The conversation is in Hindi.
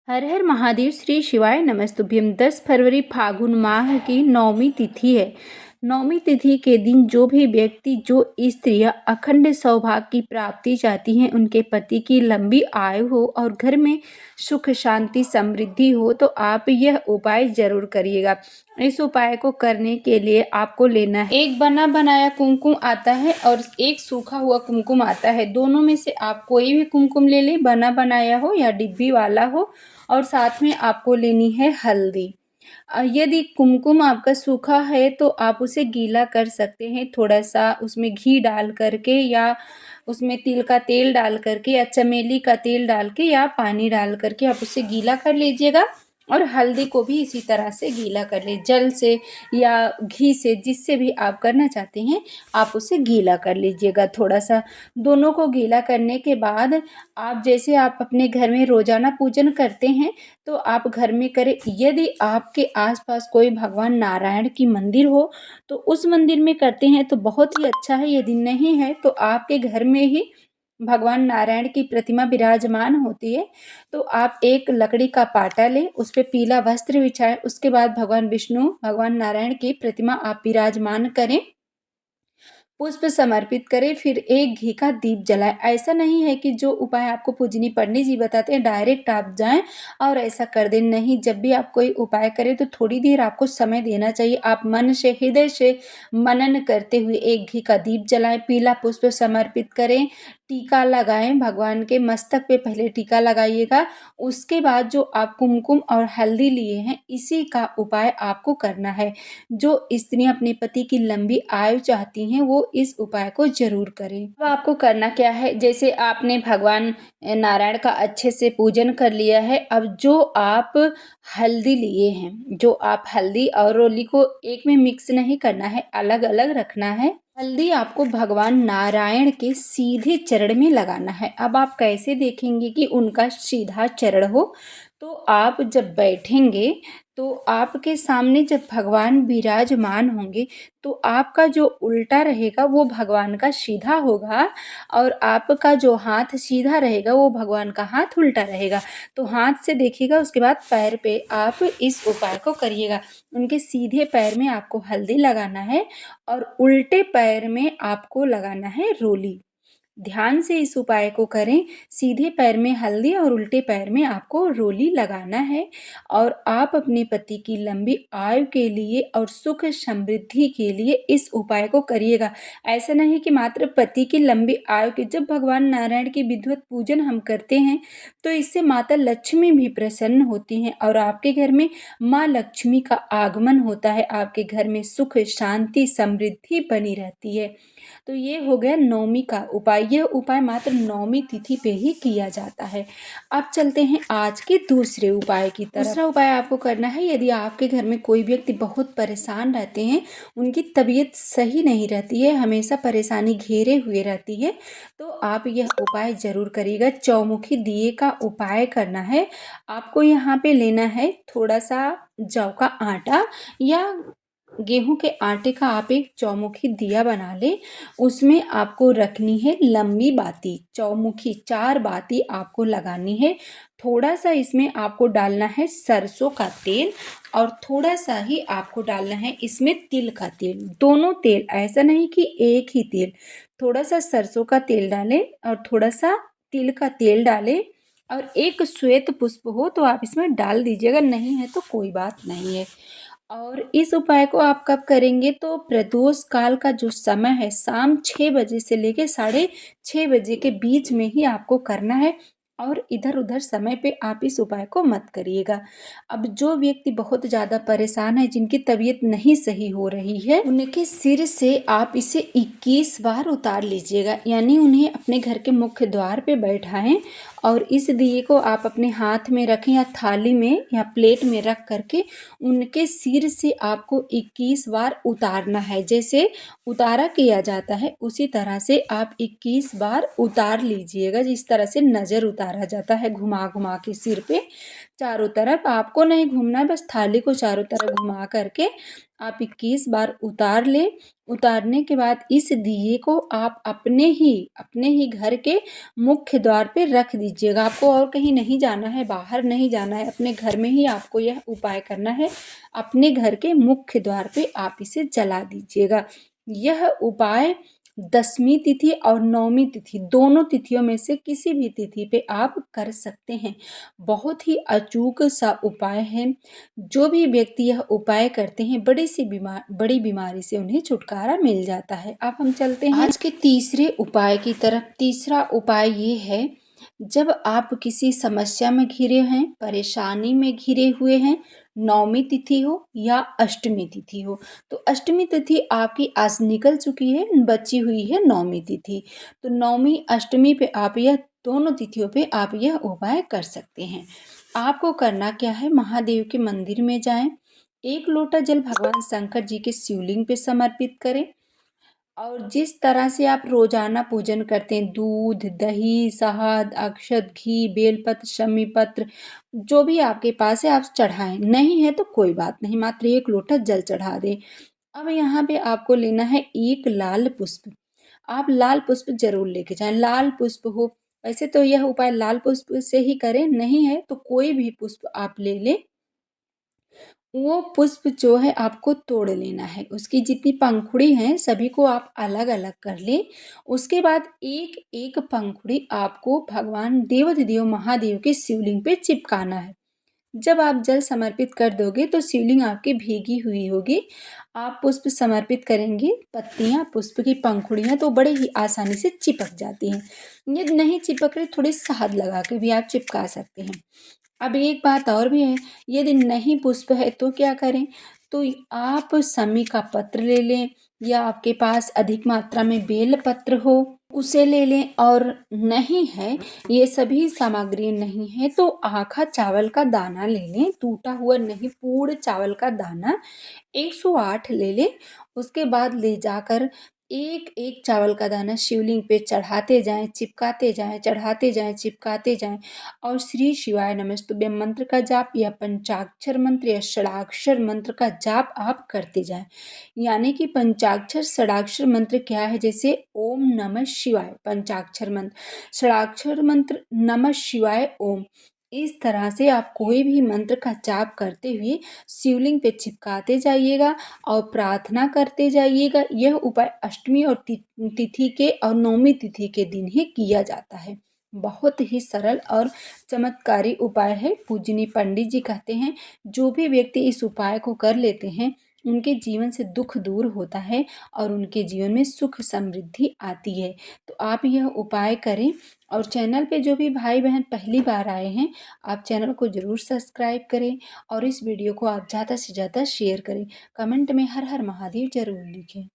हर हर महादेव। श्री शिवाय नमस्तुभ्यम। 10 फरवरी फागुन माह की नौमी तिथि है। नौमी तिथि के दिन जो भी व्यक्ति जो स्त्रियां अखंड सौभाग्य की प्राप्ति चाहती हैं, उनके पति की लंबी आयु हो और घर में सुख शांति समृद्धि हो, तो आप यह उपाय जरूर करिएगा। इस उपाय को करने के लिए आपको लेना है, एक बना बनाया कुमकुम आता है और एक सूखा हुआ कुमकुम आता है। दोनों में से आप कोई भी कुमकुम ले लें, बना बनाया हो या डिब्बी वाला हो। और साथ में आपको लेनी है हल्दी। यदि कुमकुम आपका सूखा है तो आप उसे गीला कर सकते हैं, थोड़ा सा उसमें घी डाल करके या उसमें तिल का तेल डाल करके या चमेली का तेल डाल के या पानी डाल करके आप उसे गीला कर लीजिएगा। और हल्दी को भी इसी तरह से गीला कर ले, जल से या घी से, जिससे भी आप करना चाहते हैं आप उसे गीला कर लीजिएगा थोड़ा सा। दोनों को गीला करने के बाद आप जैसे आप अपने घर में रोजाना पूजन करते हैं तो आप घर में करें। यदि आपके आसपास कोई भगवान नारायण की मंदिर हो तो उस मंदिर में करते हैं तो बहुत ही अच्छा है। यदि नहीं है तो आपके घर में ही भगवान नारायण की प्रतिमा विराजमान होती है, तो आप एक लकड़ी का पाटा लें, उस पे पीला वस्त्र बिछाएं। उसके बाद भगवान विष्णु भगवान नारायण की प्रतिमा आप विराजमान करें, पुष्प समर्पित करें, फिर एक घी का दीप जलाएं। ऐसा नहीं है कि जो उपाय आपको पूजनी पंडित जी बताते हैं डायरेक्ट आप जाएं और ऐसा कर दें। नहीं, जब भी आप कोई उपाय करें तो थोड़ी देर आपको समय देना चाहिए। आप मन से, हृदय से मनन करते हुए एक घी का दीप जलाएं, पीला पुष्प समर्पित करें, टीका लगाएं। भगवान के मस्तक पे पहले टीका लगाइएगा। उसके बाद जो आप कुमकुम और हल्दी लिए हैं, इसी का उपाय आपको करना है। जो स्त्रियां अपने पति की लंबी आयु चाहती हैं वो इस उपाय को जरूर करें। अब आपको करना क्या है, जैसे आपने भगवान नारायण का अच्छे से पूजन कर लिया है, अब जो आप हल्दी लिए हैं, जो आप हल्दी और रोली को एक में मिक्स नहीं करना है, अलग अलग रखना है। हल्दी आपको भगवान नारायण के सीधे चरण में लगाना है। अब आप कैसे देखेंगे कि उनका सीधा चरण हो, तो आप जब बैठेंगे तो आपके सामने जब भगवान विराजमान होंगे तो आपका जो उल्टा रहेगा वो भगवान का सीधा होगा और आपका जो हाथ सीधा रहेगा वो भगवान का हाथ उल्टा रहेगा। तो हाथ से देखिएगा, उसके बाद पैर पे आप इस उपाय को करिएगा। उनके सीधे पैर में आपको हल्दी लगाना है और उल्टे पैर में आपको लगाना है रोली। ध्यान से इस उपाय को करें। सीधे पैर में हल्दी और उल्टे पैर में आपको रोली लगाना है और आप अपने पति की लंबी आयु के लिए और सुख समृद्धि के लिए इस उपाय को करिएगा। ऐसा नहीं कि मात्र पति की लंबी आयु के, जब भगवान नारायण की विधिवत पूजन हम करते हैं तो इससे माता लक्ष्मी भी प्रसन्न होती हैं और आपके घर में माँ लक्ष्मी का आगमन होता है। आपके घर में सुख शांति समृद्धि बनी रहती है। तो ये हो गया नौमी का उपाय। यह उपाय मात्र नौमी तिथि पे ही किया जाता है। अब चलते हैं आज के दूसरे उपाय की तरफ। दूसरा उपाय आपको करना है, यदि आपके घर में कोई व्यक्ति बहुत परेशान रहते हैं, उनकी तबीयत सही नहीं रहती है, हमेशा परेशानी घेरे हुए रहती है, तो आप यह उपाय जरूर करिएगा। चौमुखी दिए का उपाय करना है। आपको यहाँ पे लेना है थोड़ा सा जौ का आटा या गेहूं के आटे का आप एक चौमुखी दिया बना ले। उसमें आपको रखनी है लंबी बाती, चौमुखी 4 बाती आपको लगानी है। थोड़ा सा इसमें आपको डालना है सरसों का तेल और थोड़ा सा ही आपको डालना है इसमें तिल का तेल। दोनों तेल, ऐसा नहीं कि एक ही तेल। थोड़ा सा सरसों का तेल डालें और थोड़ा सा तिल का तेल डालें और एक श्वेत पुष्प हो तो आप इसमें डाल दीजिएगा, नहीं है तो कोई बात नहीं है। और इस उपाय को आप कब करेंगे, तो प्रदोष काल का जो समय है, शाम 6 बजे से लेके 6:30 बजे के बीच में ही आपको करना है और इधर उधर समय पे आप इस उपाय को मत करिएगा। अब जो व्यक्ति बहुत ज़्यादा परेशान है, जिनकी तबीयत नहीं सही हो रही है, उनके सिर से आप इसे 21 बार उतार लीजिएगा। यानी उन्हें अपने घर के मुख्य द्वार पे बैठाएं और इस दिए को आप अपने हाथ में रखें या थाली में या प्लेट में रख करके उनके सिर से आपको 21 बार उतारना है। जैसे उतारा किया जाता है उसी तरह से आप 21 बार उतार लीजिएगा, जिस तरह से नज़र उतारा जाता है घुमा घुमा के सिर पे चारों तरफ। आपको नहीं घूमना है, बस थाली को चारों तरफ घुमा करके आप 21 बार उतार लें। उतारने के बाद इस दिए को आप अपने ही घर के मुख्य द्वार पे रख दीजिएगा। आपको और कहीं नहीं जाना है, बाहर नहीं जाना है, अपने घर में ही आपको यह उपाय करना है। अपने घर के मुख्य द्वार पे आप इसे जला दीजिएगा। यह उपाय 10वीं तिथि और 9वीं तिथि दोनों तिथियों में से किसी भी तिथि पे आप कर सकते हैं। बहुत ही अचूक सा उपाय है। जो भी व्यक्ति यह उपाय करते हैं बड़ी बीमारी से उन्हें छुटकारा मिल जाता है। अब हम चलते हैं आज के तीसरे उपाय की तरफ। तीसरा उपाय ये है, जब आप किसी समस्या में घिरे हैं, परेशानी में घिरे हुए हैं, 9वीं तिथि हो या अष्टमी तिथि हो, तो अष्टमी तिथि आपकी आज निकल चुकी है, बची हुई है 9वीं तिथि। तो 9वीं अष्टमी पे आप यह दोनों तिथियों पे आप यह उपाय कर सकते हैं। आपको करना क्या है, महादेव के मंदिर में जाएं, 1 लोटा जल भगवान शंकर जी के शिवलिंग पे समर्पित करें और जिस तरह से आप रोजाना पूजन करते हैं, दूध, दही, शहद, अक्षत, घी, बेलपत्र, शमी पत्र, जो भी आपके पास है आप चढ़ाएं। नहीं है तो कोई बात नहीं, मात्र 1 लोटा जल चढ़ा दें। अब यहाँ पे आपको लेना है 1 लाल पुष्प। आप लाल पुष्प जरूर लेके जाएं। लाल पुष्प हो, वैसे तो यह उपाय लाल पुष्प से ही करें, नहीं है तो कोई भी पुष्प आप ले लें। वो पुष्प जो है आपको तोड़ लेना है, उसकी जितनी पंखुड़ी हैं सभी को आप अलग अलग कर लें। उसके बाद एक एक पंखुड़ी आपको भगवान देवाधिदेव महादेव के शिवलिंग पे चिपकाना है। जब आप जल समर्पित कर दोगे तो शिवलिंग आपकी भीगी हुई होगी। आप पुष्प समर्पित करेंगे, पत्तियां, पुष्प की पंखुड़ियां तो बड़े ही आसानी से चिपक जाती हैं। यदि नहीं चिपक रही, थोड़ी शहद लगा के भी आप चिपका सकते हैं। अब एक बात और भी है, यदि नहीं पुष्प है तो क्या करें, तो आप शमी का पत्र ले लें या आपके पास अधिक मात्रा में बेल पत्र हो उसे ले लें, और नहीं है, ये सभी सामग्री नहीं है तो आखा चावल का दाना ले लें, टूटा हुआ नहीं, पूर्ण चावल का दाना 108 ले लें। उसके बाद ले जाकर एक एक चावल का दाना शिवलिंग पे चढ़ाते जाएं, चिपकाते जाएं, चढ़ाते जाएं, चिपकाते जाएं और श्री शिवाय नमस्तुभ्यम मंत्र का जाप या पंचाक्षर मंत्र या षडाक्षर मंत्र का जाप आप करते जाएं। यानी कि पंचाक्षर षडाक्षर मंत्र क्या है, जैसे ओम नमः शिवाय पंचाक्षर मंत्र, षडाक्षर मंत्र नमः शिवाय ओम। इस तरह से आप कोई भी मंत्र का जाप करते हुए शिवलिंग पे चिपकाते जाइएगा और प्रार्थना करते जाइएगा। यह उपाय अष्टमी और तिथि के और 9वीं तिथि के दिन ही किया जाता है। बहुत ही सरल और चमत्कारी उपाय है। पूजनीय पंडित जी कहते हैं, जो भी व्यक्ति इस उपाय को कर लेते हैं उनके जीवन से दुख दूर होता है और उनके जीवन में सुख समृद्धि आती है। तो आप यह उपाय करें। और चैनल पे जो भी भाई बहन पहली बार आए हैं, आप चैनल को ज़रूर सब्सक्राइब करें और इस वीडियो को आप ज़्यादा से ज़्यादा शेयर करें। कमेंट में हर हर महादेव जरूर लिखें।